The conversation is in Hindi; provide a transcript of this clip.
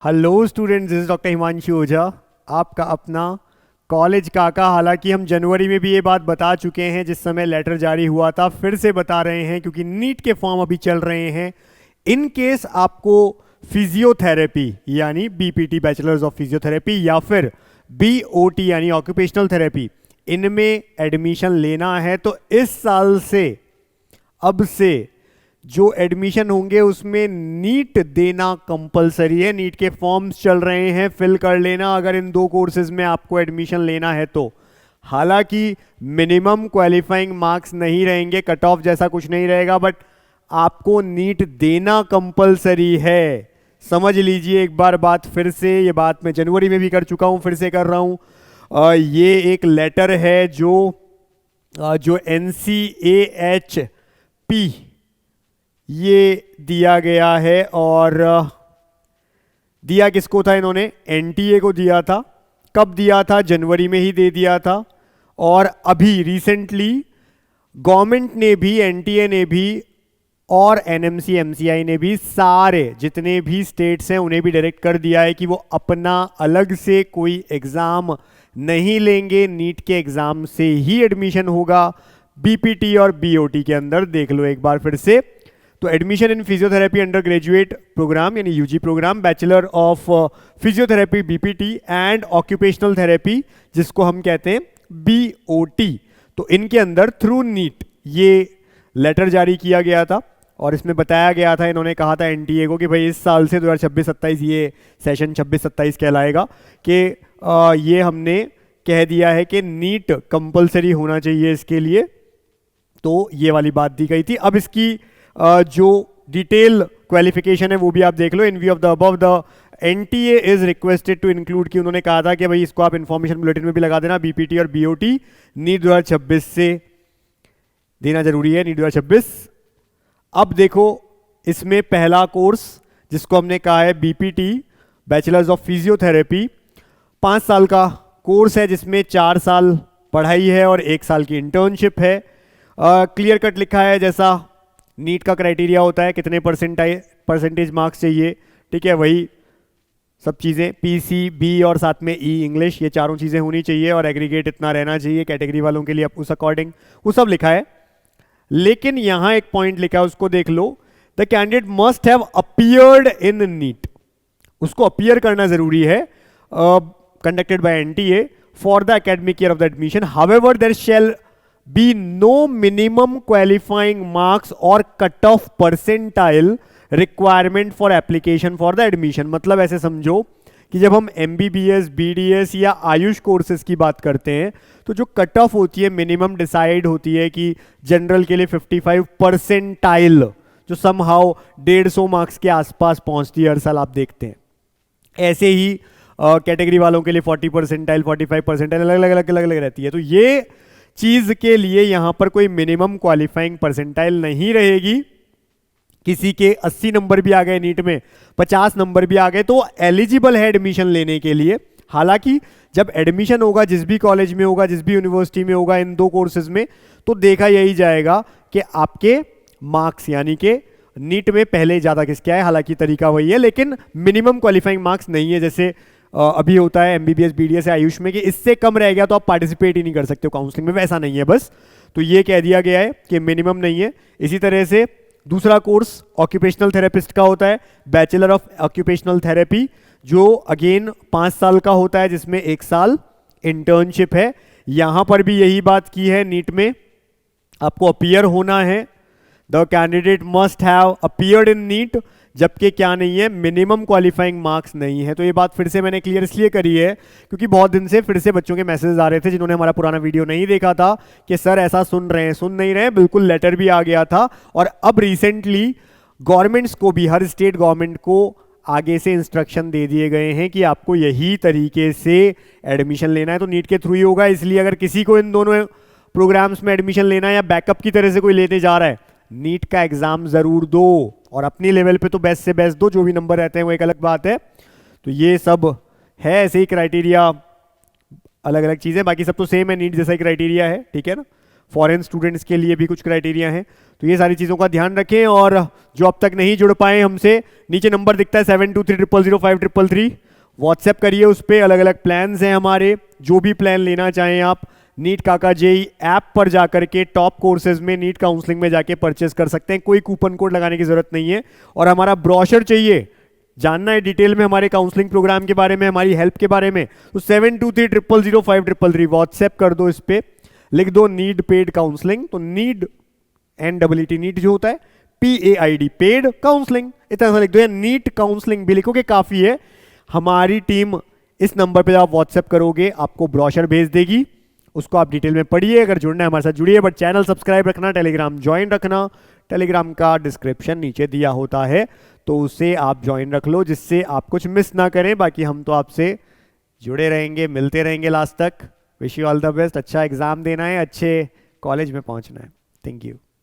Hello students, this is doctor Himanshu Ojha, आपका अपना कॉलेज काका। हालांकि हम जनवरी में भी ये बात बता चुके हैं जिस समय लेटर जारी हुआ था, फिर से बता रहे हैं क्योंकि नीट के फॉर्म अभी चल रहे हैं। इन केस आपको फिजियोथेरेपी यानी बीपीटी बैचलर्स ऑफ फिजियोथेरेपी या फिर बीओटी यानी ऑक्यूपेशनल थेरेपी, इनमें एडमिशन लेना है तो इस साल से, अब से जो एडमिशन होंगे उसमें नीट देना कंपलसरी है। नीट के फॉर्म्स चल रहे हैं, फिल कर लेना अगर इन दो कोर्सेज में आपको एडमिशन लेना है तो। हालांकि मिनिमम क्वालिफाइंग मार्क्स नहीं रहेंगे, कट ऑफ जैसा कुछ नहीं रहेगा, बट आपको नीट देना कंपलसरी है। समझ लीजिए एक बार बात फिर से, ये बात मैं जनवरी में भी कर चुका हूं, फिर से कर रहा हूं। ये एक लेटर है जो NCAHP ये दिया गया है, और दिया किसको था इन्होंने? एनटीए को दिया था। कब दिया था? जनवरी में ही दे दिया था। और अभी रिसेंटली गवर्नमेंट ने भी, एनटीए ने भी और एनएमसी एमसीआई ने भी सारे जितने भी स्टेट्स हैं उन्हें भी डायरेक्ट कर दिया है कि वो अपना अलग से कोई एग्जाम नहीं लेंगे, नीट के एग्जाम से ही एडमिशन होगा बीपीटी और बीओटी के अंदर। देख लो एक बार फिर से। तो admission in physiotherapy under graduate program यानी UG program, bachelor of physiotherapy BPT and occupational therapy जिसको हम कहते हैं बीओटी, तो इनके अंदर थ्रू नीट ये लेटर जारी किया गया था। और इसमें बताया गया था, इन्होंने कहा था एनटीए को कि भाई इस साल से 2026-27 ये सेशन 26-27 कहलाएगा कि ये हमने कह दिया है कि नीट कंपलसरी होना चाहिए इसके लिए। तो ये वाली बात दी गई थी। अब इसकी जो डिटेल क्वालिफिकेशन है वो भी आप देख लो। In view of the above the NTA is requested to include, कि उन्होंने कहा था कि भाई इसको आप इंफॉर्मेशन बुलेटिन में भी लगा देना, बीपीटी और बीओटी नीट 2026 से देना जरूरी है, नीट 2026। अब देखो इसमें पहला कोर्स जिसको हमने कहा है बीपीटी बैचलर्स ऑफ फिजियोथेरेपी, 5 साल का कोर्स है जिसमें 4 साल पढ़ाई है और 1 साल की इंटर्नशिप है। क्लियर कट लिखा है जैसा नीट का क्राइटेरिया होता है, कितने परसेंटेज मार्क्स चाहिए, ठीक है, वही सब चीज़ें PCB और साथ में ई इंग्लिश, ये चारों चीज़ें होनी चाहिए और एग्रीगेट इतना रहना चाहिए कैटेगरी वालों के लिए उस अकॉर्डिंग, वो सब लिखा है। लेकिन यहां एक पॉइंट लिखा है, उसको देख लो। The candidate must have appeared in NEET, उसको अपीयर करना जरूरी है, conducted by NTA for the academic year of the admission. However there shall be no minimum qualifying marks or cut-off percentile requirement for application for the admission। मतलब ऐसे समझो कि जब हम MBBS, BDS या आयुष कोर्सेज की बात करते हैं तो जो कट ऑफ होती है मिनिमम डिसाइड होती है कि जनरल के लिए 55 परसेंटाइल, जो समहाउ 150 मार्क्स के आसपास पहुंचती है हर साल, आप देखते हैं। ऐसे ही कैटेगरी वालों के लिए 40 परसेंटाइल, 45 परसेंटाइल, अलग अलग रहती है। तो ये चीज के लिए यहां पर कोई मिनिमम क्वालिफाइंग परसेंटाइल नहीं रहेगी। किसी के 80 नंबर भी आ गए नीट में, 50 नंबर भी आ गए, तो एलिजिबल है एडमिशन लेने के लिए। हालांकि जब एडमिशन होगा जिस भी कॉलेज में होगा, जिस भी यूनिवर्सिटी में होगा, इन दो कोर्सेज में, तो देखा यही जाएगा कि आपके मार्क्स, यानी कि नीट में पहले ज्यादा किसके आए। हालांकि तरीका वही है, लेकिन मिनिमम क्वालिफाइंग मार्क्स नहीं है जैसे अभी होता है MBBS, BDS या आयुष में कि इससे कम रह गया तो आप पार्टिसिपेट ही नहीं कर सकते हो काउंसलिंग में, वैसा नहीं है बस। तो ये कह दिया गया है कि मिनिमम नहीं है। इसी तरह से दूसरा कोर्स ऑक्यूपेशनल थेरेपिस्ट का होता है, बैचलर ऑफ ऑक्यूपेशनल थेरेपी, जो अगेन 5 साल का होता है जिसमें 1 साल इंटर्नशिप है। यहां पर भी यही बात की है, नीट में आपको अपीयर होना है, the candidate must have appeared in NEET, जबकि क्या नहीं है, मिनिमम क्वालिफाइंग मार्क्स नहीं है। तो ये बात फिर से मैंने क्लियर इसलिए करी है क्योंकि बहुत दिन से फिर से बच्चों के मैसेज आ रहे थे जिन्होंने हमारा पुराना वीडियो नहीं देखा था कि सर ऐसा सुन रहे हैं, सुन नहीं रहे हैं। बिल्कुल लेटर भी आ गया था और अब रिसेंटली गवर्नमेंट्स को भी, हर स्टेट गवर्नमेंट को आगे से इंस्ट्रक्शन दे दिए गए हैं कि आपको यही तरीके से एडमिशन लेना है, तो नीट के थ्रू ही होगा। इसलिए अगर किसी को इन दोनों प्रोग्राम्स में एडमिशन लेना है या बैकअप की तरह से कोई लेने जा रहा है, नीट का एग्जाम जरूर दो और अपनी लेवल पे तो बेस्ट से बेस्ट दो, जो भी नंबर रहते हैं वो एक अलग बात है। तो ये सब है, ऐसे ही क्राइटेरिया, अलग अलग चीजें, बाकी सब तो सेम है, नीट जैसा ही क्राइटेरिया है, ठीक है ना। फॉरेन स्टूडेंट्स के लिए भी कुछ क्राइटेरिया हैं। तो ये सारी चीज़ों का ध्यान रखें। और जो अब तक नहीं जुड़ पाए हमसे, नीचे नंबर दिखता है 72300533, व्हाट्सएप करिए, उस पर अलग अलग प्लान्स हैं हमारे। जो भी प्लान लेना चाहें आप नीट काका जेई ऐप पर जाकर के टॉप कोर्सेज में नीट काउंसलिंग में जाके परचेस कर सकते हैं, कोई कूपन कोड लगाने की जरूरत नहीं है। और हमारा ब्रोशर चाहिए, जानना है डिटेल में हमारे काउंसलिंग प्रोग्राम के बारे में, हमारी हेल्प के बारे में, तो 72300533 व्हाट्सएप कर दो, इस पे लिख दो नीड पेड काउंसलिंग। तो नीड NEET नीट जो होता है PAID पेड काउंसलिंग, इतना सा लिख दो, या नीट काउंसलिंग भी लिखोगे काफी है। हमारी टीम इस नंबर पे आप व्हाट्सएप करोगे आपको ब्रोशर भेज देगी, उसको आप डिटेल में पढ़िए। अगर जुड़ना है हमारे साथ जुड़िए, बट चैनल सब्सक्राइब रखना, टेलीग्राम ज्वाइन रखना। टेलीग्राम का डिस्क्रिप्शन नीचे दिया होता है, तो उसे आप ज्वाइन रख लो, जिससे आप कुछ मिस ना करें। बाकी हम तो आपसे जुड़े रहेंगे, मिलते रहेंगे लास्ट तक। Wish you all the best. अच्छा एग्जाम देना है, अच्छे कॉलेज में पहुंचना है। Thank you.